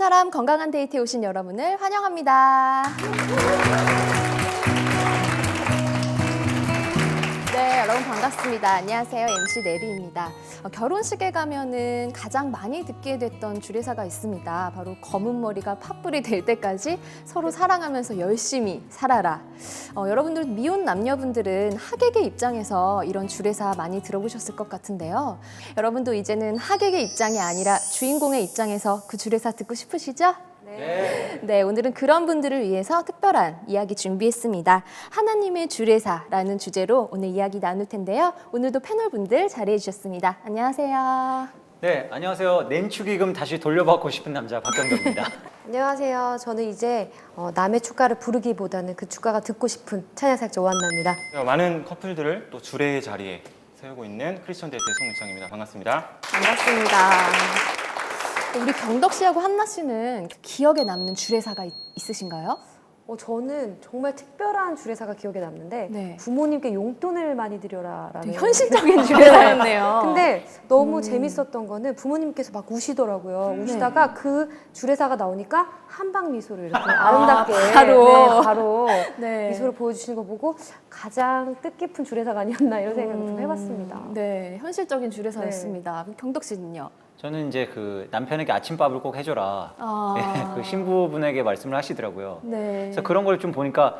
사람 건강한 데이트에 오신 여러분을 환영합니다. 네, 여러분 반갑습니다. 안녕하세요. MC 내리입니다. 결혼식에 가면은 가장 많이 듣게 됐던 주례사가 있습니다. 바로 검은 머리가 팥불이 될 때까지 서로 사랑하면서 열심히 살아라. 여러분들 미혼 남녀분들은 하객의 입장에서 이런 주례사 많이 들어보셨을 것 같은데요. 여러분도 이제는 하객의 입장이 아니라 주인공의 입장에서 그 주례사 듣고 싶으시죠? 네, 오늘은 그런 분들을 위해서 특별한 이야기 준비했습니다. 하나님의 주례사라는 주제로 오늘 이야기 나눌 텐데요. 오늘도 패널분들 자리해 주셨습니다. 안녕하세요. 네, 안녕하세요. 냉축의금 다시 돌려받고 싶은 남자 박경덕입니다. 안녕하세요. 저는 이제 남의 축가를 부르기보다는 그 축가가 듣고 싶은 찬양사역자 오한나입니다. 많은 커플들을 또 주례의 자리에 세우고 있는 크리스천 데이트 송은창입니다. 반갑습니다. 반갑습니다. 우리 경덕 씨하고 한나 씨는 기억에 남는 주례사가 있으신가요? 저는 정말 특별한 주례사가 기억에 남는데 네. 부모님께 용돈을 많이 드려라라는 되게 현실적인 주례사였네요. 근데 너무 재밌었던 거는 부모님께서 막 우시더라고요. 우시다가 그 주례사가 나오니까 한방 미소를 이렇게 아름답게 바로 네. 미소를 보여주시는 거 보고 가장 뜻깊은 주례사가 아니었나 이런 생각을 좀 해봤습니다. 네, 현실적인 주례사였습니다. 경덕 씨는요? 저는 이제 그 남편에게 아침밥을 꼭 해줘라. 그 신부분에게 말씀을 하시더라고요. 네. 그래서 그런 걸 좀 보니까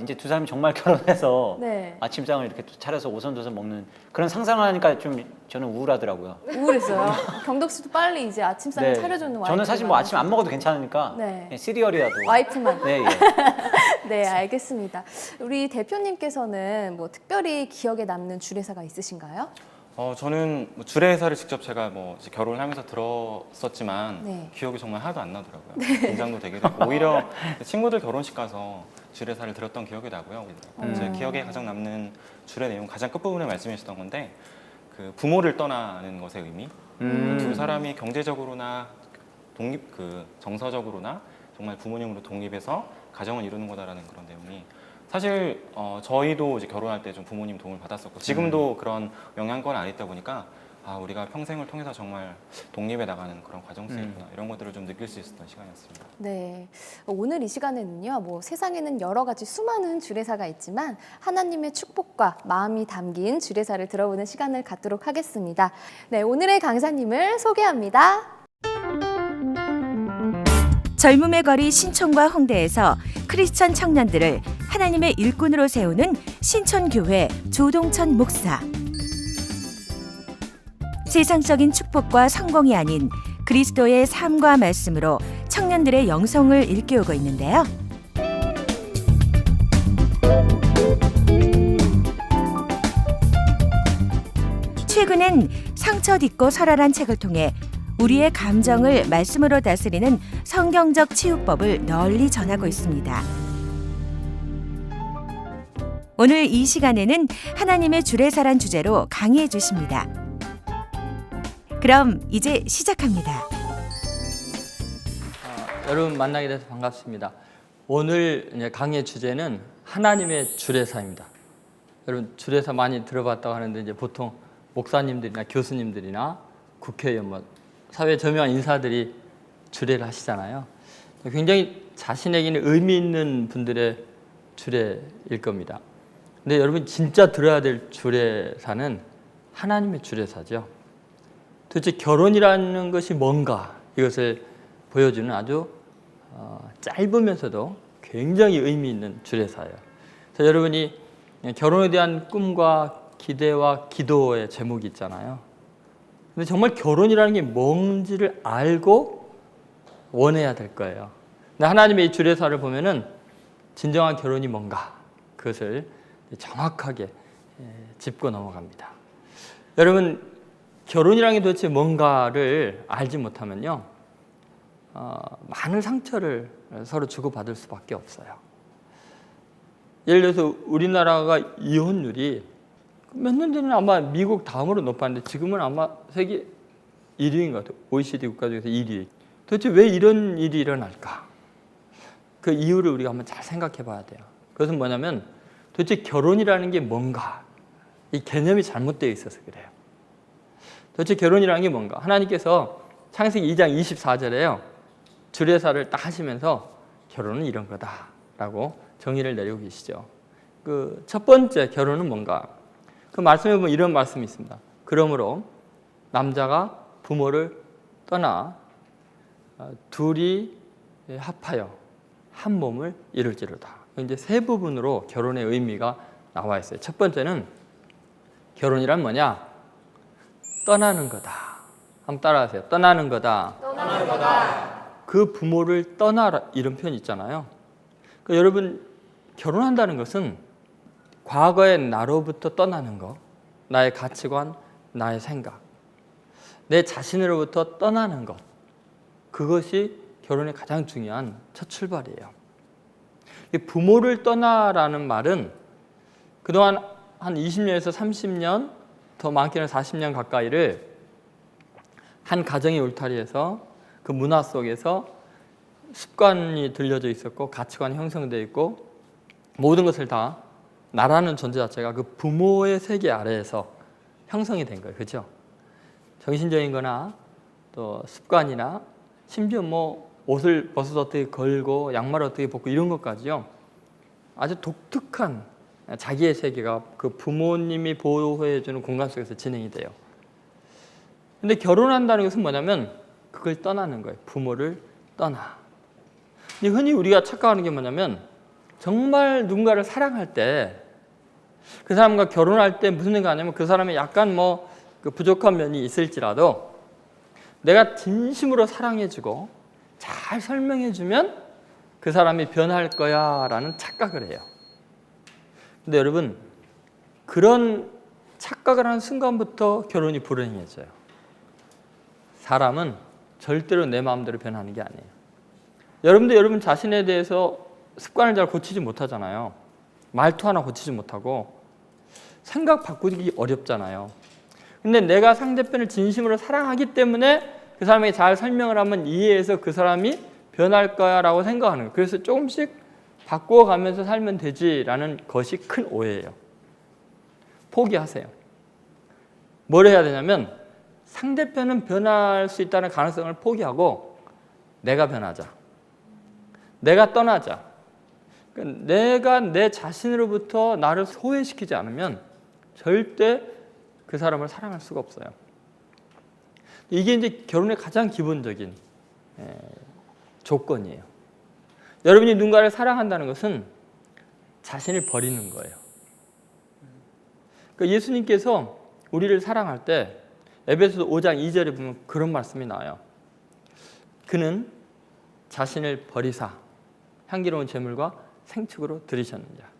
이제 두 사람이 정말 결혼해서 네. 아침상을 이렇게 차려서 오선도선 먹는 그런 상상을 하니까 좀 저는 우울하더라고요. 우울했어요. 경덕 씨도 빨리 이제 아침상을 차려주는 와이프. 저는 사실 뭐 아침 안 먹어도 괜찮으니까 네. 그냥 시리얼이라도. 와이프만. 네, 예. 네, 알겠습니다. 우리 대표님께서는 뭐 특별히 기억에 남는 주례사가 있으신가요? 저는 뭐 주례사를 직접 제가 뭐 이제 결혼을 하면서 들었었지만 네. 기억이 정말 하나도 안 나더라고요. 긴장도 되게 되고 오히려 친구들 결혼식 가서 주례사를 들었던 기억이 나고요. 제 기억에 가장 남는 주례 내용 가장 끝부분에 말씀해 주셨던 건데 그 부모를 떠나는 것의 의미. 두 사람이 경제적으로나 정서적으로나 정말 부모님으로 독립해서 가정을 이루는 거다라는 그런 내용이 사실 저희도 이제 결혼할 때 좀 부모님 도움을 받았었고 지금도 그런 영향권 안에 있다 보니까 우리가 평생을 통해서 정말 독립해 나가는 그런 과정 속에 있구나 이런 것들을 좀 느낄 수 있었던 시간이었습니다. 네, 오늘 이 시간에는요, 뭐 세상에는 여러 가지 수많은 주례사가 있지만 하나님의 축복과 마음이 담긴 주례사를 들어보는 시간을 갖도록 하겠습니다. 네, 오늘의 강사님을 소개합니다. 젊음의 거리 신촌과 홍대에서 크리스천 청년들을 하나님의 일꾼으로 세우는 신촌교회 조동천 목사. 세상적인 축복과 성공이 아닌 그리스도의 삶과 말씀으로 청년들의 영성을 일깨우고 있는데요. 최근엔 상처 딛고 설화란 책을 통해 우리의 감정을 말씀으로 다스리는 성경적 치유법을 널리 전하고 있습니다. 오늘 이 시간에는 하나님의 주례사란 주제로 강의해 주십니다. 그럼 이제 시작합니다. 여러분 만나게 돼서 반갑습니다. 오늘 이제 강의 주제는 하나님의 주례사입니다. 여러분 주례사 많이 들어봤다고 하는데 이제 보통 목사님들이나 교수님들이나 국회의원 사회 저명한 인사들이 주례를 하시잖아요. 굉장히 자신에게는 의미 있는 분들의 주례일 겁니다. 근데 여러분 진짜 들어야 될 주례사는 하나님의 주례사죠. 도대체 결혼이라는 것이 뭔가 이것을 보여주는 아주 짧으면서도 굉장히 의미 있는 주례사예요. 그래서 여러분이 결혼에 대한 꿈과 기대와 기도의 제목이 있잖아요. 근데 정말 결혼이라는 게 뭔지를 알고 원해야 될 거예요. 근데 하나님의 이 주례사를 보면은 진정한 결혼이 뭔가 그것을 정확하게 짚고 넘어갑니다. 여러분 결혼이라는 게 도대체 뭔가를 알지 못하면요 많은 상처를 서로 주고받을 수밖에 없어요. 예를 들어서 우리나라가 이혼율이 몇 년 전에는 아마 미국 다음으로 높았는데 지금은 아마 세계 1위인 것 같아요. OECD 국가 중에서 1위. 도대체 왜 이런 일이 일어날까? 그 이유를 우리가 한번 잘 생각해 봐야 돼요. 그것은 뭐냐면 도대체 결혼이라는 게 뭔가 이 개념이 잘못되어 있어서 그래요. 도대체 결혼이라는 게 뭔가? 하나님께서 창세기 2장 24절에요. 주례사를 딱 하시면서 결혼은 이런 거다라고 정의를 내리고 계시죠. 그 첫 번째 결혼은 뭔가? 그 말씀에 보면 이런 말씀이 있습니다. 그러므로 남자가 부모를 떠나 둘이 합하여 한 몸을 이룰지로다. 이제 세 부분으로 결혼의 의미가 나와 있어요. 첫 번째는 결혼이란 뭐냐? 떠나는 거다. 한번 따라하세요. 떠나는 거다. 떠나는 거다. 그 부모를 떠나라 이런 표현 있잖아요. 그러니까 여러분 결혼한다는 것은 과거의 나로부터 떠나는 거, 나의 가치관, 나의 생각, 내 자신으로부터 떠나는 것, 그것이 결혼의 가장 중요한 첫 출발이에요. 이 부모를 떠나라는 말은 그동안 한 20년에서 30년, 더 많게는 40년 가까이를 한 가정의 울타리에서 그 문화 속에서 습관이 들려져 있었고 가치관이 형성되어 있고 모든 것을 다 나라는 존재 자체가 그 부모의 세계 아래에서 형성이 된 거예요. 그렇죠? 정신적인 거나 또 습관이나 심지어 뭐 옷을 벗어서 어떻게 걸고 양말을 어떻게 벗고 이런 것까지요. 아주 독특한 자기의 세계가 그 부모님이 보호해주는 공간 속에서 진행이 돼요. 근데 결혼한다는 것은 뭐냐면 그걸 떠나는 거예요. 부모를 떠나. 근데 흔히 우리가 착각하는 게 뭐냐면 정말 누군가를 사랑할 때 그 사람과 결혼할 때 무슨 생각이 하냐면 그 사람이 약간 뭐 그 부족한 면이 있을지라도 내가 진심으로 사랑해주고 잘 설명해주면 그 사람이 변할 거야 라는 착각을 해요. 근데 여러분 그런 착각을 하는 순간부터 결혼이 불행해져요. 사람은 절대로 내 마음대로 변하는 게 아니에요. 여러분도 여러분 자신에 대해서 습관을 잘 고치지 못하잖아요. 말투 하나 고치지 못하고 생각 바꾸기 어렵잖아요. 근데 내가 상대편을 진심으로 사랑하기 때문에 그 사람에게 잘 설명을 하면 이해해서 그 사람이 변할 거야 라고 생각하는 거예요. 그래서 조금씩 바꾸어가면서 살면 되지라는 것이 큰 오해예요. 포기하세요. 뭘 해야 되냐면 상대편은 변할 수 있다는 가능성을 포기하고 내가 변하자. 내가 떠나자. 내가 내 자신으로부터 나를 소외시키지 않으면 절대 그 사람을 사랑할 수가 없어요. 이게 이제 결혼의 가장 기본적인 조건이에요. 여러분이 누군가를 사랑한다는 것은 자신을 버리는 거예요. 그러니까 예수님께서 우리를 사랑할 때 에베소서 5장 2절에 보면 그런 말씀이 나와요. 그는 자신을 버리사 향기로운 제물과 생축으로 드리셨느냐.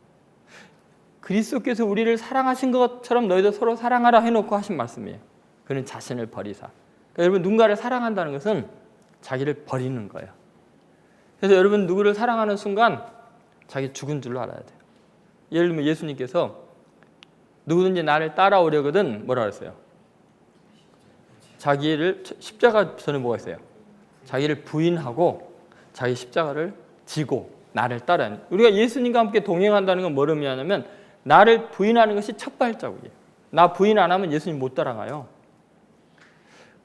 그리스도께서 우리를 사랑하신 것처럼 너희도 서로 사랑하라 해놓고 하신 말씀이에요. 그는 자신을 버리사. 그러니까 여러분 누군가를 사랑한다는 것은 자기를 버리는 거예요. 그래서 여러분 누구를 사랑하는 순간 자기 죽은 줄로 알아야 돼요. 예를 들면 예수님께서 누구든지 나를 따라오려거든 뭐라 그랬어요? 자기를 십자가 전에 뭐가 있어요? 자기를 부인하고 자기 십자가를 지고 나를 따라하는. 우리가 예수님과 함께 동행한다는 건 뭐를 의미하냐면 나를 부인하는 것이 첫 발자국이에요. 나 부인 안 하면 예수님 못 따라가요.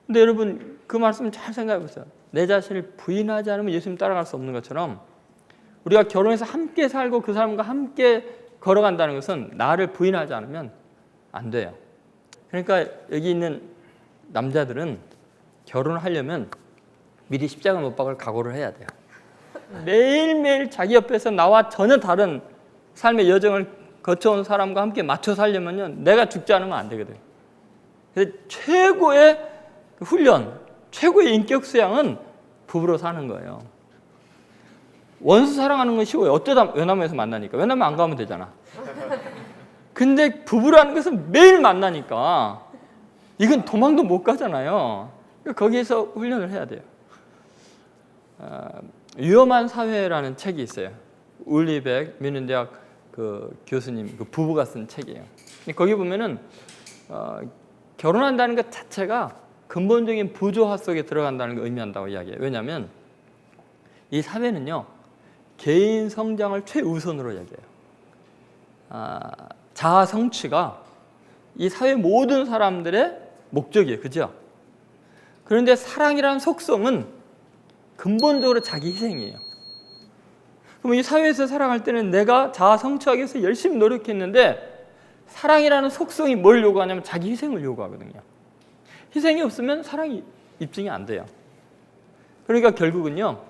근데 여러분 그 말씀 잘 생각해 보세요. 내 자신을 부인하지 않으면 예수님 따라갈 수 없는 것처럼 우리가 결혼해서 함께 살고 그 사람과 함께 걸어간다는 것은 나를 부인하지 않으면 안 돼요. 그러니까 여기 있는 남자들은 결혼을 하려면 미리 십자가 못 박을 각오를 해야 돼요. 매일매일 자기 옆에서 나와 전혀 다른 삶의 여정을 거쳐온 사람과 함께 맞춰 살려면요, 내가 죽지 않으면 안 되거든요. 그래서 최고의 훈련, 최고의 인격 수양은 부부로 사는 거예요. 원수 사랑하는 건 쉬워요. 어쩌다 외남에서 만나니까. 외남에 안 가면 되잖아. 근데 부부라는 것은 매일 만나니까 이건 도망도 못 가잖아요. 거기에서 훈련을 해야 돼요. 위험한 사회라는 책이 있어요. 울리백 미넨대학 그 교수님 그 부부가 쓴 책이에요. 거기 보면은 결혼한다는 것 자체가 근본적인 부조화 속에 들어간다는 걸 의미한다고 이야기해요. 왜냐하면 이 사회는요 개인 성장을 최우선으로 얘기해요. 자아 성취가 이 사회 모든 사람들의 목적이에요. 그죠? 그런데 사랑이라는 속성은 근본적으로 자기 희생이에요. 그럼 이 사회에서 살아갈 때는 내가 자아 성취하기 위해서 열심히 노력했는데 사랑이라는 속성이 뭘 요구하냐면 자기 희생을 요구하거든요. 희생이 없으면 사랑이 입증이 안 돼요. 그러니까 결국은요,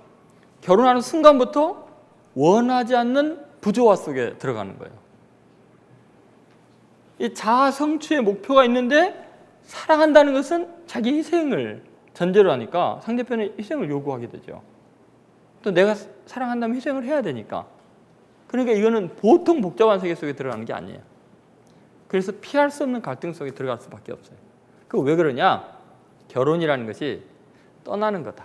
결혼하는 순간부터 원하지 않는 부조화 속에 들어가는 거예요. 이 자아 성취의 목표가 있는데 사랑한다는 것은 자기 희생을 전제로 하니까 상대편의 희생을 요구하게 되죠. 또 내가 사랑한다면 희생을 해야 되니까. 그러니까 이거는 보통 복잡한 세계 속에 들어가는 게 아니에요. 그래서 피할 수 없는 갈등 속에 들어갈 수밖에 없어요. 그 왜 그러냐? 결혼이라는 것이 떠나는 거다.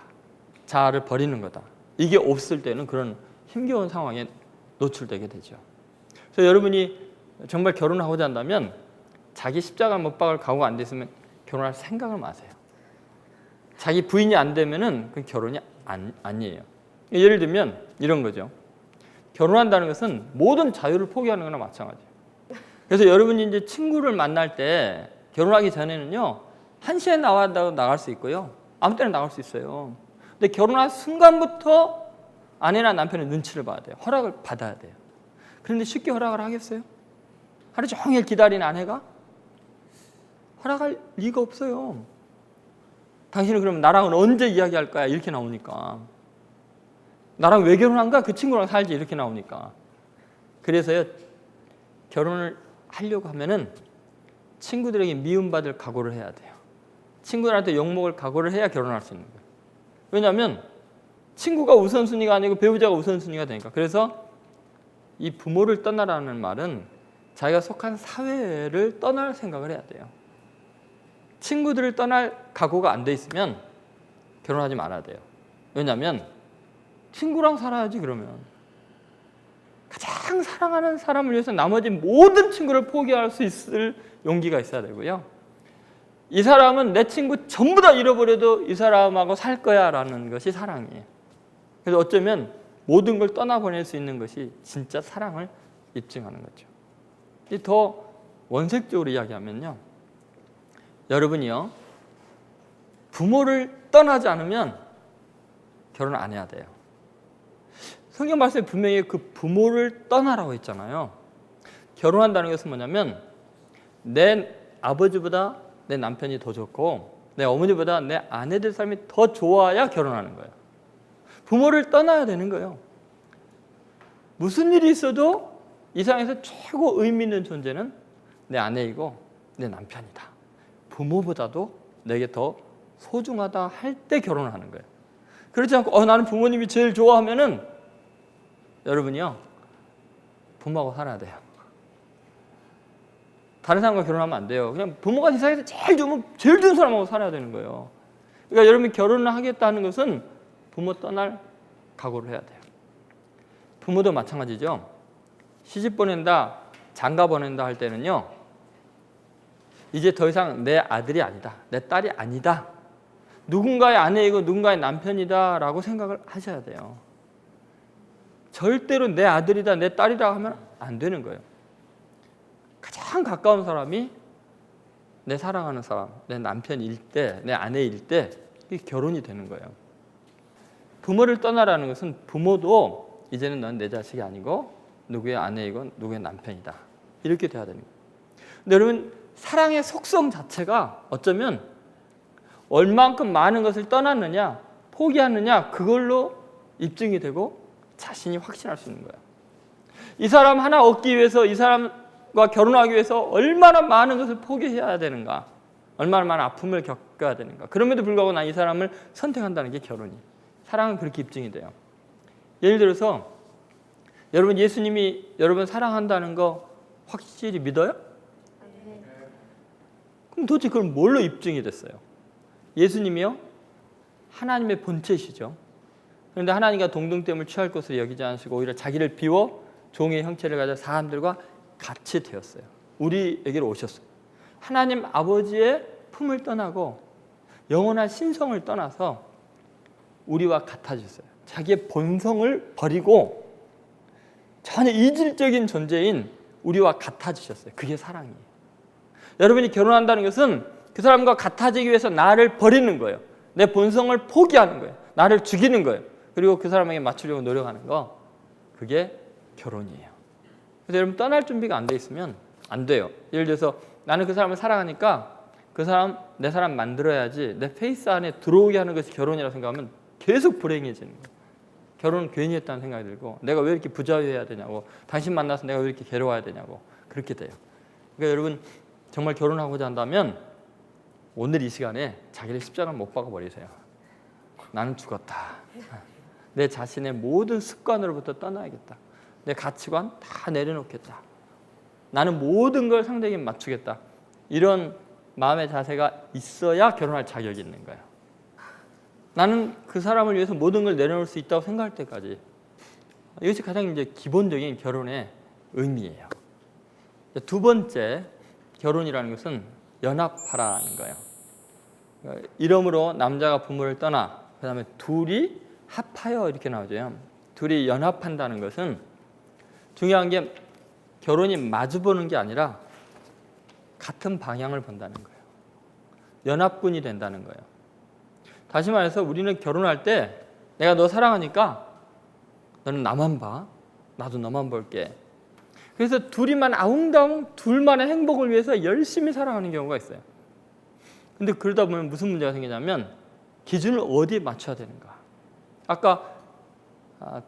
자아를 버리는 거다. 이게 없을 때는 그런 힘겨운 상황에 노출되게 되죠. 그래서 여러분이 정말 결혼하고자 한다면 자기 십자가 못 박을 각오가 안 됐으면 결혼할 생각을 마세요. 자기 부인이 안 되면은 그 결혼이 아니에요. 예를 들면 이런 거죠. 결혼한다는 것은 모든 자유를 포기하는 거나 마찬가지예요. 그래서 여러분이 이제 친구를 만날 때 결혼하기 전에는요, 1시에 나와도 나갈 수 있고요, 아무 때나 나갈 수 있어요. 근데 결혼한 순간부터 아내나 남편의 눈치를 봐야 돼요. 허락을 받아야 돼요. 그런데 쉽게 허락을 하겠어요? 하루 종일 기다린 아내가 허락할 리가 없어요. 당신은 그럼 나랑은 언제 이야기할 거야? 이렇게 나오니까. 나랑 왜 결혼한가? 그 친구랑 살지. 이렇게 나오니까. 그래서요, 결혼을 하려고 하면은 친구들에게 미움받을 각오를 해야 돼요. 친구들한테 욕먹을 각오를 해야 결혼할 수 있는 거예요. 왜냐하면 친구가 우선순위가 아니고 배우자가 우선순위가 되니까. 그래서 이 부모를 떠나라는 말은 자기가 속한 사회를 떠날 생각을 해야 돼요. 친구들을 떠날 각오가 안 돼 있으면 결혼하지 말아야 돼요. 왜냐하면 친구랑 살아야지. 그러면 가장 사랑하는 사람을 위해서 나머지 모든 친구를 포기할 수 있을 용기가 있어야 되고요. 이 사람은 내 친구 전부 다 잃어버려도 이 사람하고 살 거야 라는 것이 사랑이에요. 그래서 어쩌면 모든 걸 떠나보낼 수 있는 것이 진짜 사랑을 입증하는 거죠. 더 원색적으로 이야기하면요, 여러분이요, 부모를 떠나지 않으면 결혼 안 해야 돼요. 성경 말씀에 분명히 그 부모를 떠나라고 했잖아요. 결혼한다는 것은 뭐냐면 내 아버지보다 내 남편이 더 좋고 내 어머니보다 내 아내 될 사람이 더 좋아야 결혼하는 거예요. 부모를 떠나야 되는 거예요. 무슨 일이 있어도 이 세상에서 최고 의미 있는 존재는 내 아내이고 내 남편이다. 부모보다도 내게 더 소중하다 할 때 결혼을 하는 거예요. 그렇지 않고 나는 부모님이 제일 좋아하면은 여러분이요, 부모하고 살아야 돼요. 다른 사람과 결혼하면 안 돼요. 그냥 부모가 세상에서 제일 좋으면 제일 좋은 사람하고 살아야 되는 거예요. 그러니까 여러분이 결혼을 하겠다는 것은 부모 떠날 각오를 해야 돼요. 부모도 마찬가지죠. 시집 보낸다, 장가 보낸다 할 때는요, 이제 더 이상 내 아들이 아니다, 내 딸이 아니다, 누군가의 아내이고 누군가의 남편이다 라고 생각을 하셔야 돼요. 절대로 내 아들이다, 내 딸이다 하면 안 되는 거예요. 가장 가까운 사람이 내 사랑하는 사람, 내 남편일 때, 내 아내일 때 이게 결혼이 되는 거예요. 부모를 떠나라는 것은 부모도 이제는 넌 내 자식이 아니고 누구의 아내이고 누구의 남편이다, 이렇게 돼야 되는 거예요. 근데 여러분, 사랑의 속성 자체가 어쩌면 얼만큼 많은 것을 떠났느냐, 포기하느냐, 그걸로 입증이 되고 자신이 확신할 수 있는 거예요. 이 사람 하나 얻기 위해서, 이 사람과 결혼하기 위해서 얼마나 많은 것을 포기해야 되는가, 얼마나 많은 아픔을 겪어야 되는가. 그럼에도 불구하고 난 이 사람을 선택한다는 게 결혼이. 사랑은 그렇게 입증이 돼요. 예를 들어서 여러분, 예수님이 여러분 사랑한다는 거 확실히 믿어요? 그럼 도대체 그걸 뭘로 입증이 됐어요? 예수님이요, 하나님의 본체시죠. 그런데 하나님과 동등됨을 취할 것으로 여기지 않으시고 오히려 자기를 비워 종의 형체를 가져 사람들과 같이 되었어요. 우리에게로 오셨어요. 하나님 아버지의 품을 떠나고 영원한 신성을 떠나서 우리와 같아졌어요. 자기의 본성을 버리고 전혀 이질적인 존재인 우리와 같아지셨어요. 그게 사랑이에요. 여러분이 결혼한다는 것은 그 사람과 같아지기 위해서 나를 버리는 거예요. 내 본성을 포기하는 거예요. 나를 죽이는 거예요. 그리고 그 사람에게 맞추려고 노력하는 거, 그게 결혼이에요. 그래서 여러분 떠날 준비가 안 돼 있으면 안 돼요. 예를 들어서 나는 그 사람을 사랑하니까 그 사람 내 사람 만들어야지 내 페이스 안에 들어오게 하는 것이 결혼이라고 생각하면 계속 불행해지는 거예요. 결혼은 괜히 했다는 생각이 들고 내가 왜 이렇게 부자여야 되냐고, 당신 만나서 내가 왜 이렇게 괴로워야 되냐고 그렇게 돼요. 그러니까 여러분 정말 결혼하고자 한다면 오늘 이 시간에 자기를 십자가를 못 박아 버리세요. 나는 죽었다. 내 자신의 모든 습관으로부터 떠나야겠다. 내 가치관 다 내려놓겠다. 나는 모든 걸 상대에게 맞추겠다. 이런 마음의 자세가 있어야 결혼할 자격이 있는 거예요. 나는 그 사람을 위해서 모든 걸 내려놓을 수 있다고 생각할 때까지. 이것이 가장 이제 기본적인 결혼의 의미예요. 두 번째, 결혼이라는 것은 연합하라는 거예요. 이러므로 남자가 부모를 떠나 그다음에 둘이 합하여 이렇게 나오죠. 둘이 연합한다는 것은 중요한 게 결혼이 마주보는 게 아니라 같은 방향을 본다는 거예요. 연합군이 된다는 거예요. 다시 말해서 우리는 결혼할 때 내가 너 사랑하니까 너는 나만 봐. 나도 너만 볼게. 그래서 둘이만 아웅다웅 둘만의 행복을 위해서 열심히 사랑하는 경우가 있어요. 근데 그러다 보면 무슨 문제가 생기냐면 기준을 어디에 맞춰야 되는가. 아까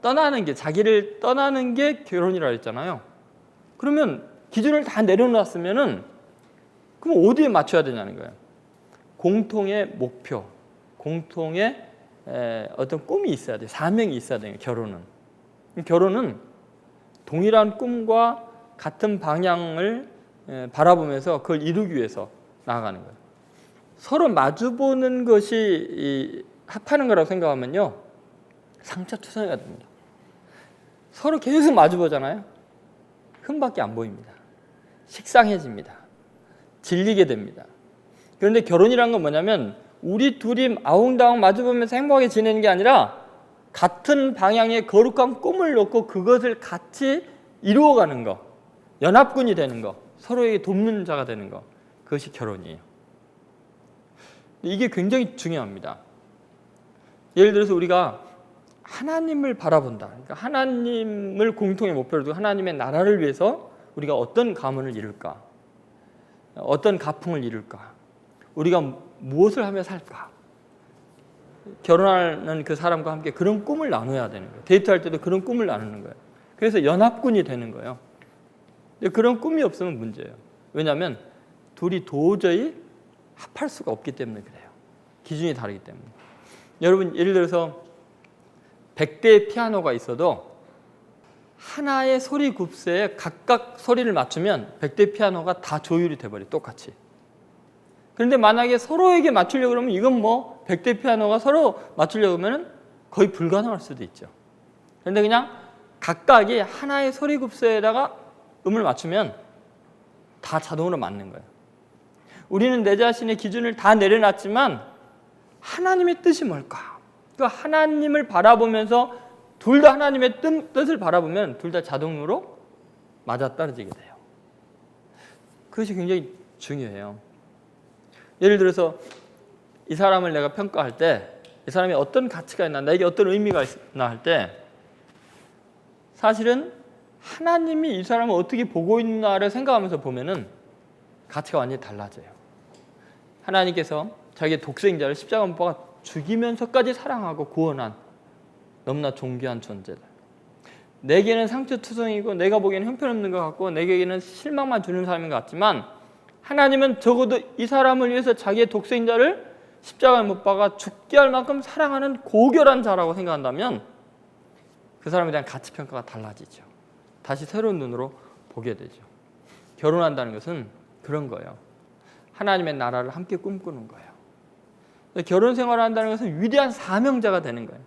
떠나는 게, 자기를 떠나는 게 결혼이라고 했잖아요. 그러면 기준을 다 내려놨으면은 그럼 어디에 맞춰야 되냐는 거예요. 공통의 목표, 공통의 어떤 꿈이 있어야 돼요. 사명이 있어야 돼요. 결혼은 동일한 꿈과 같은 방향을 바라보면서 그걸 이루기 위해서 나아가는 거예요. 서로 마주보는 것이 합하는 거라고 생각하면요, 상처투성이가 됩니다. 서로 계속 마주보잖아요. 흠밖에 안 보입니다. 식상해집니다. 질리게 됩니다. 그런데 결혼이란 건 뭐냐면 우리 둘이 아웅다웅 마주보면서 행복하게 지내는 게 아니라 같은 방향의 거룩한 꿈을 놓고 그것을 같이 이루어가는 거, 연합군이 되는 거, 서로에게 돕는 자가 되는 거, 그것이 결혼이에요. 이게 굉장히 중요합니다. 예를 들어서 우리가 하나님을 바라본다. 그러니까 하나님을 공통의 목표로 두고 하나님의 나라를 위해서 우리가 어떤 가문을 이룰까? 어떤 가풍을 이룰까? 우리가 무엇을 하며 살까? 결혼하는 그 사람과 함께 그런 꿈을 나눠야 되는 거예요. 데이트할 때도 그런 꿈을 나누는 거예요. 그래서 연합군이 되는 거예요. 근데 그런 꿈이 없으면 문제예요. 왜냐하면 둘이 도저히 합할 수가 없기 때문에 그래요. 기준이 다르기 때문에. 여러분 예를 들어서 100대의 피아노가 있어도 하나의 소리 굽새에 각각 소리를 맞추면 100대 피아노가 다 조율이 돼버려요. 똑같이. 그런데 만약에 서로에게 맞추려고 그러면 이건 뭐 100대 피아노가 서로 맞추려고 하면 거의 불가능할 수도 있죠. 그런데 그냥 각각이 하나의 소리 굽새에다가 음을 맞추면 다 자동으로 맞는 거예요. 우리는 내 자신의 기준을 다 내려놨지만 하나님의 뜻이 뭘까? 그 하나님을 바라보면서 둘 다 하나님의 뜻을 바라보면 둘 다 자동으로 맞아떨어지게 돼요. 그것이 굉장히 중요해요. 예를 들어서 이 사람을 내가 평가할 때 이 사람이 어떤 가치가 있나, 나에게 어떤 의미가 있나 할 때 사실은 하나님이 이 사람을 어떻게 보고 있나를 생각하면서 보면은 가치가 완전히 달라져요. 하나님께서 자기의 독생자를 십자가 못 박아 죽이면서까지 사랑하고 구원한 너무나 존귀한 존재들. 내게는 상처투성이고 내가 보기에는 형편없는 것 같고 내게는 실망만 주는 사람인 것 같지만 하나님은 적어도 이 사람을 위해서 자기의 독생자를 십자가에 못 박아 죽게 할 만큼 사랑하는 고결한 자라고 생각한다면 그 사람에 대한 가치평가가 달라지죠. 다시 새로운 눈으로 보게 되죠. 결혼한다는 것은 그런 거예요. 하나님의 나라를 함께 꿈꾸는 거예요. 결혼 생활을 한다는 것은 위대한 사명자가 되는 거예요.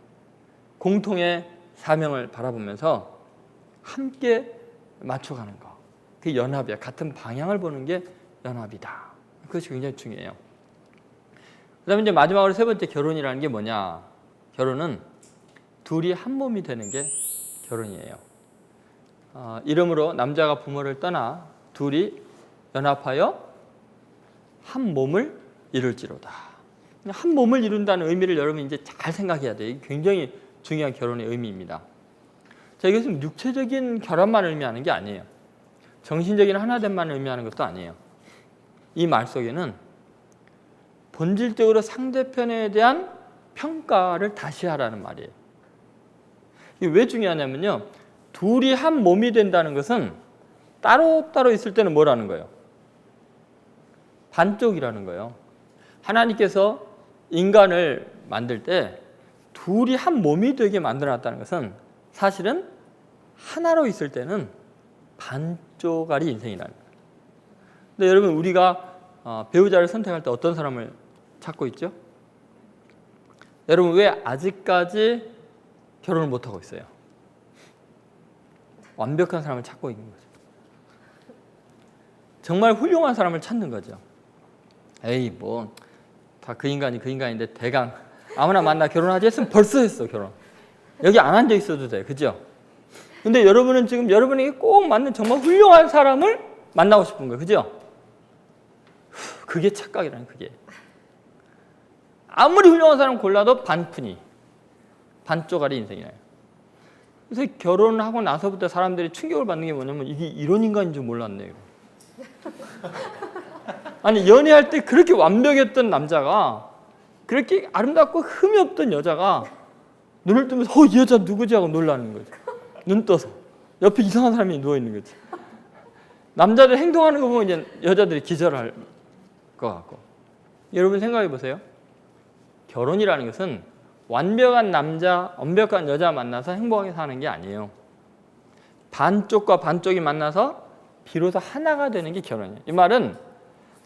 공통의 사명을 바라보면서 함께 맞춰가는 거. 그게 연합이야. 같은 방향을 보는 게 연합이다. 그것이 굉장히 중요해요. 그 다음에 이제 마지막으로 세 번째 결혼이라는 게 뭐냐. 결혼은 둘이 한 몸이 되는 게 결혼이에요. 이러므로 남자가 부모를 떠나 둘이 연합하여 한 몸을 이룰지로다. 한 몸을 이룬다는 의미를 여러분 이제 잘 생각해야 돼요. 이게 굉장히 중요한 결혼의 의미입니다. 자, 이것은 육체적인 결합만 의미하는 게 아니에요. 정신적인 하나됨만 의미하는 것도 아니에요. 이 말 속에는 본질적으로 상대편에 대한 평가를 다시 하라는 말이에요. 이게 왜 중요하냐면요. 둘이 한 몸이 된다는 것은 따로따로 있을 때는 뭐라는 거예요? 반쪽이라는 거예요. 하나님께서 인간을 만들 때 둘이 한 몸이 되게 만들어놨다는 것은 사실은 하나로 있을 때는 반쪽알이 인생이라는 거예요. 근데 여러분 우리가 배우자를 선택할 때 어떤 사람을 찾고 있죠? 여러분 왜 아직까지 결혼을 못하고 있어요? 완벽한 사람을 찾고 있는 거죠. 정말 훌륭한 사람을 찾는 거죠. 에이 뭐 다 그 인간이 그 인간인데 대강 아무나 만나 결혼하지 했으면 벌써 했어 결혼. 여기 안 앉아 있어도 돼. 그죠? 근데 여러분은 지금 여러분에게 꼭 맞는 정말 훌륭한 사람을 만나고 싶은 거예요. 그죠? 그게 착각이라는 그게. 아무리 훌륭한 사람 골라도 반푼이 반쪽알이 인생이에요. 그래서 결혼하고 나서부터 사람들이 충격을 받는 게 뭐냐면 이게 이런 인간인 줄 몰랐네. 아니 연애할 때 그렇게 완벽했던 남자가 그렇게 아름답고 흠이 없던 여자가 눈을 뜨면서 이 여자 누구지 하고 놀라는 거죠. 눈 떠서 옆에 이상한 사람이 누워 있는 거지. 남자들 행동하는 거 보면 이제 여자들이 기절할 것 같고. 여러분 생각해 보세요. 결혼이라는 것은 완벽한 남자, 완벽한 여자 만나서 행복하게 사는 게 아니에요. 반쪽과 반쪽이 만나서 비로소 하나가 되는 게 결혼이에요. 이 말은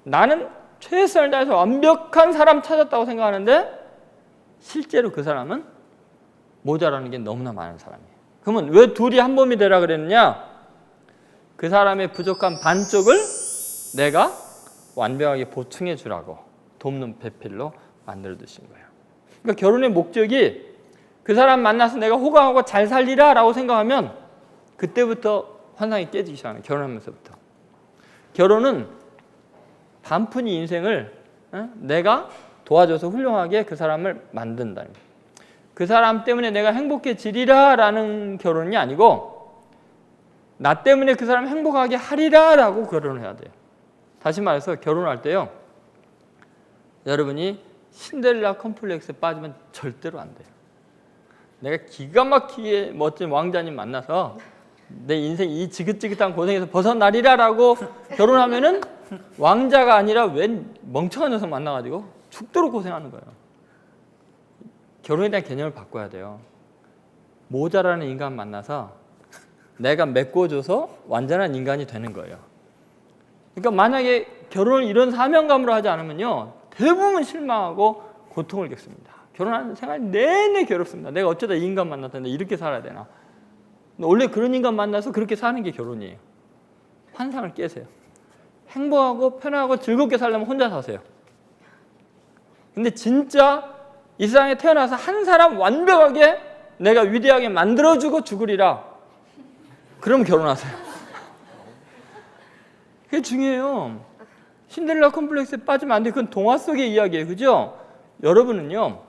나는 최선을 다해서 완벽한 사람 찾았다고 생각하는데 실제로 그 사람은 모자라는 게 너무나 많은 사람이에요. 그러면 왜 둘이 한 몸이 되라 그랬느냐? 그 사람의 부족한 반쪽을 내가 완벽하게 보충해 주라고 돕는 배필로 만들어 두신 거예요. 그러니까 결혼의 목적이 그 사람 만나서 내가 호강하고 잘 살리라 라고 생각하면 그때부터 환상이 깨지기 시작하는 거예요. 결혼하면서부터. 결혼은 반푼이 인생을 내가 도와줘서 훌륭하게 그 사람을 만든다는 거예요. 그 사람 때문에 내가 행복해지리라 라는 결혼이 아니고 나 때문에 그 사람 행복하게 하리라 라고 결혼을 해야 돼요. 다시 말해서 결혼할 때요. 여러분이 신데렐라 컴플렉스에 빠지면 절대로 안 돼요. 내가 기가 막히게 멋진 왕자님 만나서 내 인생 이 지긋지긋한 고생에서 벗어나리라 라고 결혼하면은 왕자가 아니라 웬 멍청한 녀석 만나가지고 죽도록 고생하는 거예요. 결혼에 대한 개념을 바꿔야 돼요. 모자라는 인간 만나서 내가 메꿔줘서 완전한 인간이 되는 거예요. 그러니까 만약에 결혼을 이런 사명감으로 하지 않으면요. 대부분 실망하고 고통을 겪습니다. 결혼하는 생활 내내 괴롭습니다. 내가 어쩌다 이 인간 만났는데 이렇게 살아야 되나. 원래 그런 인간 만나서 그렇게 사는 게 결혼이에요. 환상을 깨세요. 행복하고 편하고 즐겁게 살려면 혼자 사세요. 근데 진짜 이 세상에 태어나서 한 사람 완벽하게 내가 위대하게 만들어주고 죽으리라. 그러면 결혼하세요. 그게 중요해요. 신데렐라 컴플렉스에 빠지면 안 돼요. 그건 동화 속의 이야기예요. 그죠? 여러분은요.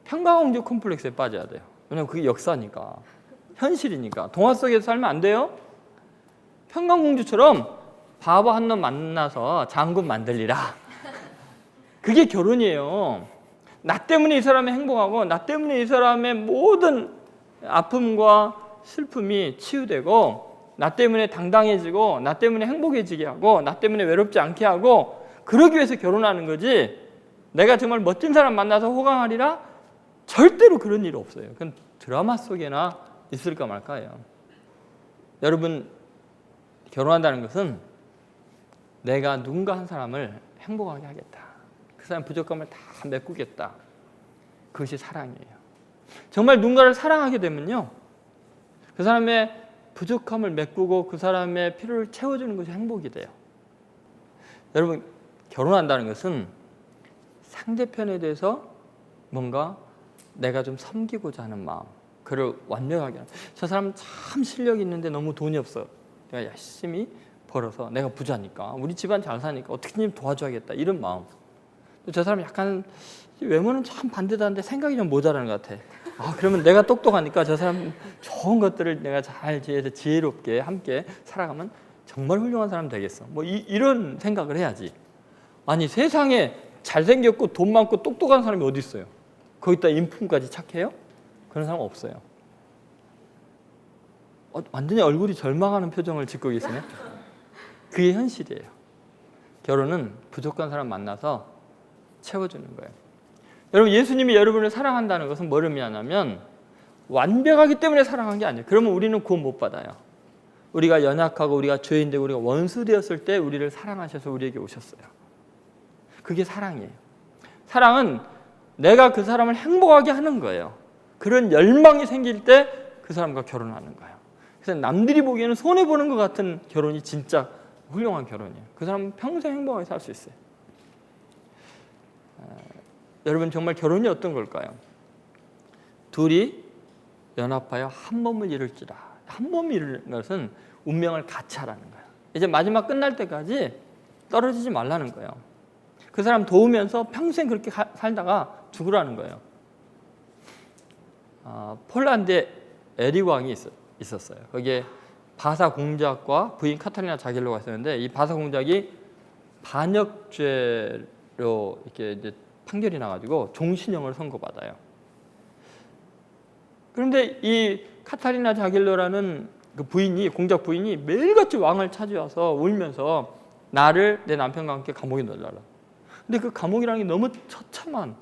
평강공주 컴플렉스에 빠져야 돼요. 왜냐면 그게 역사니까. 현실이니까. 동화 속에서 살면 안 돼요. 평강공주처럼 바보 한 놈 만나서 장군 만들리라. 그게 결혼이에요. 나 때문에 이 사람이 행복하고 나 때문에 이 사람의 모든 아픔과 슬픔이 치유되고 나 때문에 당당해지고 나 때문에 행복해지게 하고 나 때문에 외롭지 않게 하고 그러기 위해서 결혼하는 거지 내가 정말 멋진 사람 만나서 호강하리라? 절대로 그런 일 없어요. 그건 드라마 속에나 있을까 말까예요. 여러분 결혼한다는 것은 내가 누군가 한 사람을 행복하게 하겠다. 그 사람 부족함을 다 메꾸겠다. 그것이 사랑이에요. 정말 누군가를 사랑하게 되면요. 그 사람의 부족함을 메꾸고 그 사람의 필요를 채워주는 것이 행복이 돼요. 여러분 결혼한다는 것은 상대편에 대해서 뭔가 내가 좀 섬기고자 하는 마음, 그를 완벽하게 하는. 저 사람 참 실력이 있는데 너무 돈이 없어. 내가 열심히 벌어서 내가 부자니까 우리 집안 잘 사니까 어떻게든 도와줘야겠다 이런 마음. 저 사람 약간 외모는 참 반듯한데 생각이 좀 모자라는 것 같아. 그러면 내가 똑똑하니까 저 사람 좋은 것들을 내가 잘 지혜롭게 함께 살아가면 정말 훌륭한 사람 되겠어. 뭐 이런 생각을 해야지. 아니 세상에 잘생겼고 돈 많고 똑똑한 사람이 어디 있어요? 거기다 인품까지 착해요? 그런 사람 없어요. 완전히 얼굴이 절망하는 표정을 짓고 계시네. 그게 현실이에요. 결혼은 부족한 사람 만나서 채워주는 거예요. 여러분, 예수님이 여러분을 사랑한다는 것은 뭘 의미하냐면 완벽하기 때문에 사랑한 게 아니에요. 그러면 우리는 구원 못 받아요. 우리가 연약하고 우리가 죄인 되고 우리가 원수 되었을 때 우리를 사랑하셔서 우리에게 오셨어요. 그게 사랑이에요. 사랑은 내가 그 사람을 행복하게 하는 거예요. 그런 열망이 생길 때 그 사람과 결혼하는 거예요. 그래서 남들이 보기에는 손해보는 것 같은 결혼이 진짜 훌륭한 결혼이에요. 그 사람은 평생 행복하게 살 수 있어요. 여러분, 정말 결혼이 어떤 걸까요? 둘이 연합하여 한 몸을 이룰지라. 한 몸을 이루는 것은 운명을 같이 하라는 거예요. 이제 마지막 끝날 때까지 떨어지지 말라는 거예요. 그 사람 도우면서 평생 그렇게 살다가 죽으라는 거예요. 폴란드에 에릭 왕이 있었어요. 거기에 바사 공작과 부인 카타리나 자길로가 있었는데 이 바사 공작이 반역죄로 이렇게 이제 판결이 나가지고 종신형을 선고받아요. 그런데 이 카타리나 자길로라는 그 부인이, 공작 부인이 매일같이 왕을 찾아와서 울면서 나를 내 남편과 함께 감옥에 넣으려라. 근데 그 감옥이라는 게 너무 처참한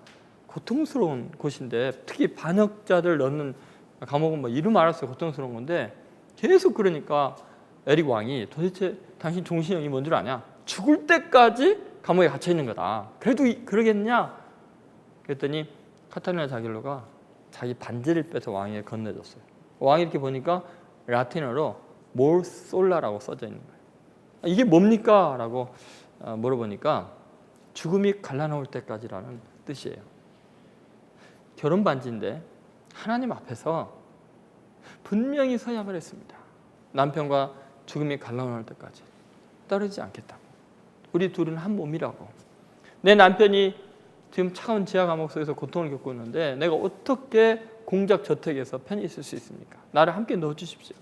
고통스러운 곳인데, 특히 반역자들 넣는 감옥은 뭐 이름 알을 수 고통스러운 건데, 계속 그러니까 에릭 왕이 도대체 당신 종신형이 뭔 줄 아냐? 죽을 때까지 감옥에 갇혀 있는 거다. 그래도 그러겠냐? 그랬더니 카타리나 자길로가 자기 반지를 빼서 왕에게 건네줬어요. 왕이 이렇게 보니까 라틴어로 몰 솔라라고 써져 있는 거예요. 이게 뭡니까? 라고 물어보니까 죽음이 갈라놓을 때까지라는 뜻이에요. 결혼 반지인데 하나님 앞에서 분명히 서약을 했습니다. 남편과 죽음이 갈라놓을 때까지 떨어지지 않겠다고. 우리 둘은 한 몸이라고. 내 남편이 지금 차가운 지하 감옥 속에서 고통을 겪고 있는데 내가 어떻게 공작 저택에서 편히 있을 수 있습니까? 나를 함께 넣어주십시오.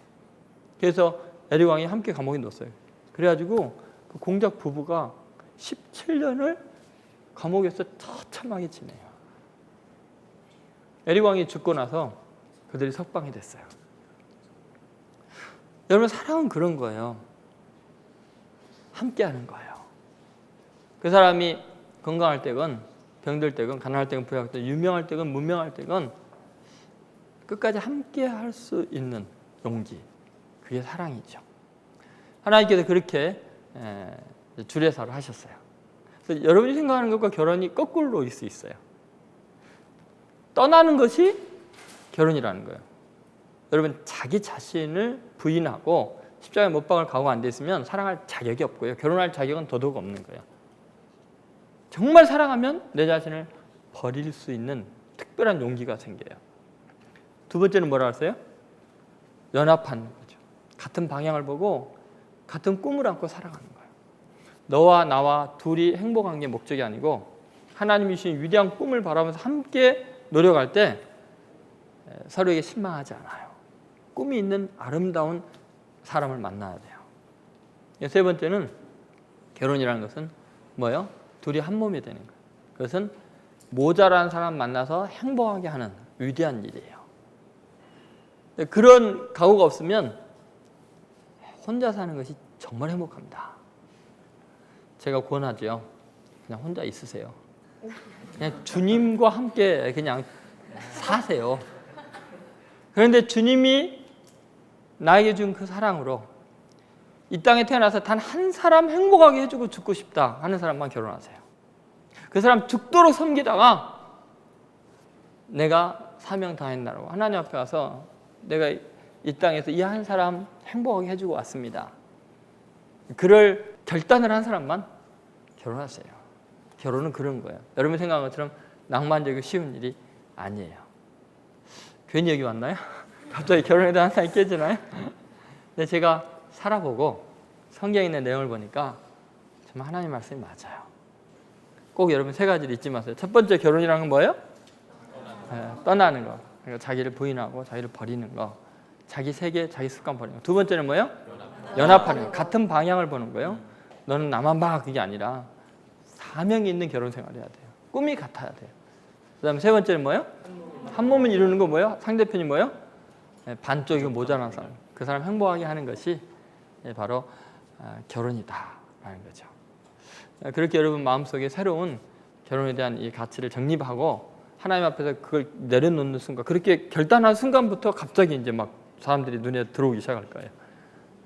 그래서 에릭 왕이 함께 감옥에 넣었어요. 그래가지고 그 공작 부부가 17년을 감옥에서 처참하게 지내요. 에릭 왕이 죽고 나서 그들이 석방이 됐어요. 여러분, 사랑은 그런 거예요. 함께하는 거예요. 그 사람이 건강할 때건 병들 때건 가난할 때건 부유할 때건 유명할 때건 무명할 때건 끝까지 함께할 수 있는 용기, 그게 사랑이죠. 하나님께서 그렇게 주례사를 하셨어요. 그래서 여러분이 생각하는 것과 결혼이 거꾸로일 수 있어요. 떠나는 것이 결혼이라는 거예요. 여러분, 자기 자신을 부인하고 십자가에 못 박을 각오가 안 돼 있으면 사랑할 자격이 없고요. 결혼할 자격은 더더욱 없는 거예요. 정말 사랑하면 내 자신을 버릴 수 있는 특별한 용기가 생겨요. 두 번째는 뭐라 했어요? 연합하는 거죠. 같은 방향을 보고 같은 꿈을 안고 살아가는 거예요. 너와 나와 둘이 행복한 게 목적이 아니고 하나님이 주신 위대한 꿈을 바라보면서 함께 노력할 때 서로에게 실망하지 않아요. 꿈이 있는 아름다운 사람을 만나야 돼요. 세 번째는 결혼이라는 것은 뭐예요? 둘이 한 몸이 되는 거예요. 그것은 모자란 사람 만나서 행복하게 하는 위대한 일이에요. 그런 각오가 없으면 혼자 사는 것이 정말 행복합니다. 제가 권하죠. 그냥 혼자 있으세요. 그냥 주님과 함께 그냥 사세요. 그런데 주님이 나에게 준 그 사랑으로 이 땅에 태어나서 단 한 사람 행복하게 해주고 죽고 싶다 하는 사람만 결혼하세요. 그 사람 죽도록 섬기다가 내가 사명 다했나라고 하나님 앞에 가서 내가 이 땅에서 이 한 사람 행복하게 해주고 왔습니다. 그럴 결단을 한 사람만 결혼하세요. 결혼은 그런 거예요. 여러분이 생각한 것처럼 낭만적이고 쉬운 일이 아니에요. 괜히 여기 왔나요? 갑자기 결혼에 대한 상이 깨지나요? 근데 제가 살아보고 성경에 있는 내용을 보니까 정말 하나님 말씀이 맞아요. 꼭 여러분 세 가지를 잊지 마세요. 첫 번째 결혼이라는 건 뭐예요? 떠나는 거. 그러니까 자기를 부인하고 자기를 버리는 거. 자기 세계, 자기 습관 버리는 거. 두 번째는 뭐예요? 연합하는 거. 같은 방향을 보는 거예요. 너는 나만 봐. 그게 아니라 사명이 있는 결혼 생활을 해야 돼요. 꿈이 같아야 돼요. 그다음에 세 번째는 뭐예요? 한 몸을 이루는 거 뭐예요? 상대편이 뭐예요? 반쪽이고 모자란 사람. 그 사람 행복하게 하는 것이 바로 결혼이다라는 거죠. 그렇게 여러분 마음속에 새로운 결혼에 대한 이 가치를 정립하고 하나님 앞에서 그걸 내려놓는 순간, 그렇게 결단한 순간부터 갑자기 이제 막 사람들이 눈에 들어오기 시작할 거예요.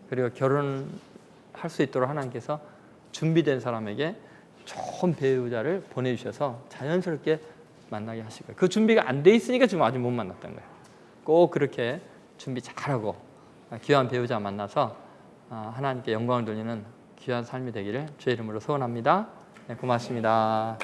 그리고 결혼할 수 있도록 하나님께서 준비된 사람에게 좋은 배우자를 보내주셔서 자연스럽게 만나게 하실 거예요. 그 준비가 안 돼 있으니까 지금 아직 못 만났던 거예요. 꼭 그렇게 준비 잘하고 귀한 배우자 만나서 하나님께 영광을 돌리는 귀한 삶이 되기를 주의 이름으로 소원합니다. 네, 고맙습니다.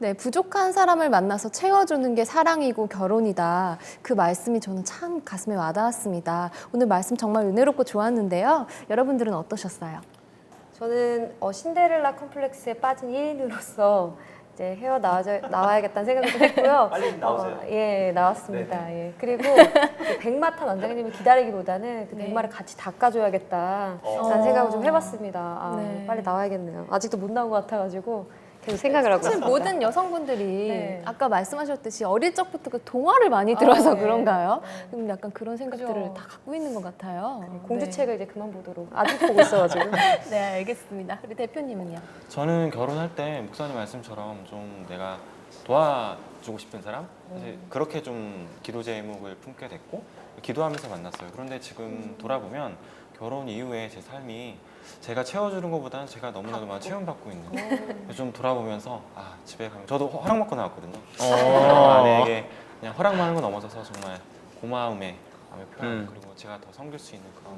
네, 부족한 사람을 만나서 채워주는 게 사랑이고 결혼이다. 그 말씀이 저는 참 가슴에 와닿았습니다. 오늘 말씀 정말 은혜롭고 좋았는데요. 여러분들은 어떠셨어요? 저는 신데렐라 컴플렉스에 빠진 1인으로서 이제 나와야겠다는 생각도 했고요. 빨리 나오세요. 예, 나왔습니다. 예. 그리고 그 백마탄 원장님을 기다리기보다는 그 백마를 같이 닦아줘야겠다라는 생각을 좀 해봤습니다. 네. 빨리 나와야겠네요. 아직도 못 나온 것 같아가지고 계속 생각을 하고 사실 있습니다. 모든 여성분들이 네. 아까 말씀하셨듯이 어릴 적부터 그 동화를 많이 들어서 네. 그런가요? 그럼 약간 그런 생각들을 그죠. 다 갖고 있는 것 같아요. 공주책을 이제 그만 보도록 아직 보고 있어가지고. 네, 알겠습니다. 우리 대표님은요? 저는 결혼할 때 목사님 말씀처럼 좀 내가 도와주고 싶은 사람? 사실 그렇게 좀 기도 제목을 품게 됐고 기도하면서 만났어요. 그런데 지금 돌아보면 결혼 이후에 제 삶이 제가 채워주는 것보다는 제가 너무나도 많이 체험받고 있는 좀 돌아보면서 집에 가면 저도 허락 받고 나왔거든요. 아내에게 그냥 허락만한 거 넘어서서 정말 고마움의 마음의 표현 그리고 제가 더 섬길 수 있는 그런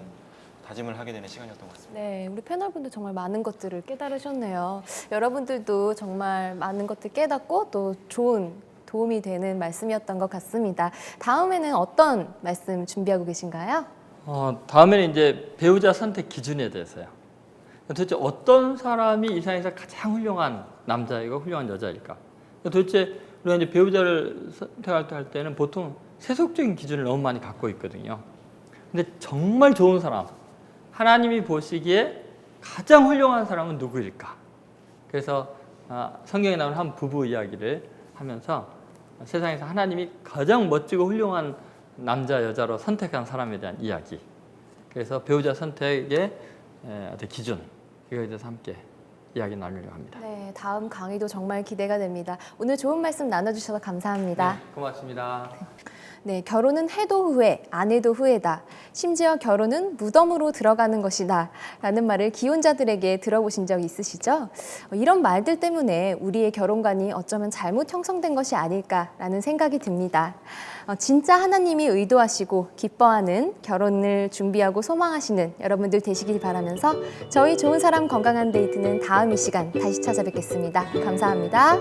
다짐을 하게 되는 시간이었던 것 같습니다. 네, 우리 패널분들 정말 많은 것들을 깨달으셨네요. 여러분들도 정말 많은 것들 깨닫고 또 좋은 도움이 되는 말씀이었던 것 같습니다. 다음에는 어떤 말씀 준비하고 계신가요? 다음에는 이제 배우자 선택 기준에 대해서요. 도대체 어떤 사람이 이 세상에서 가장 훌륭한 남자이고 훌륭한 여자일까? 도대체 우리가 이제 배우자를 선택할 때는 보통 세속적인 기준을 너무 많이 갖고 있거든요. 근데 정말 좋은 사람, 하나님이 보시기에 가장 훌륭한 사람은 누구일까? 그래서 성경에 나오는 한 부부 이야기를 하면서 세상에서 하나님이 가장 멋지고 훌륭한 남자, 여자로 선택한 사람에 대한 이야기. 그래서 배우자 선택의 어떤 기준, 이거에 대해서 함께 이야기 나누려고 합니다. 네, 다음 강의도 정말 기대가 됩니다. 오늘 좋은 말씀 나눠주셔서 감사합니다. 네, 고맙습니다. 네, 결혼은 해도 후회, 안 해도 후회다. 심지어 결혼은 무덤으로 들어가는 것이다. 라는 말을 기혼자들에게 들어보신 적 있으시죠? 이런 말들 때문에 우리의 결혼관이 어쩌면 잘못 형성된 것이 아닐까라는 생각이 듭니다. 진짜 하나님이 의도하시고 기뻐하는 결혼을 준비하고 소망하시는 여러분들 되시길 바라면서 저희 좋은 사람 건강한 데이트는 다음 이 시간 다시 찾아뵙겠습니다. 감사합니다.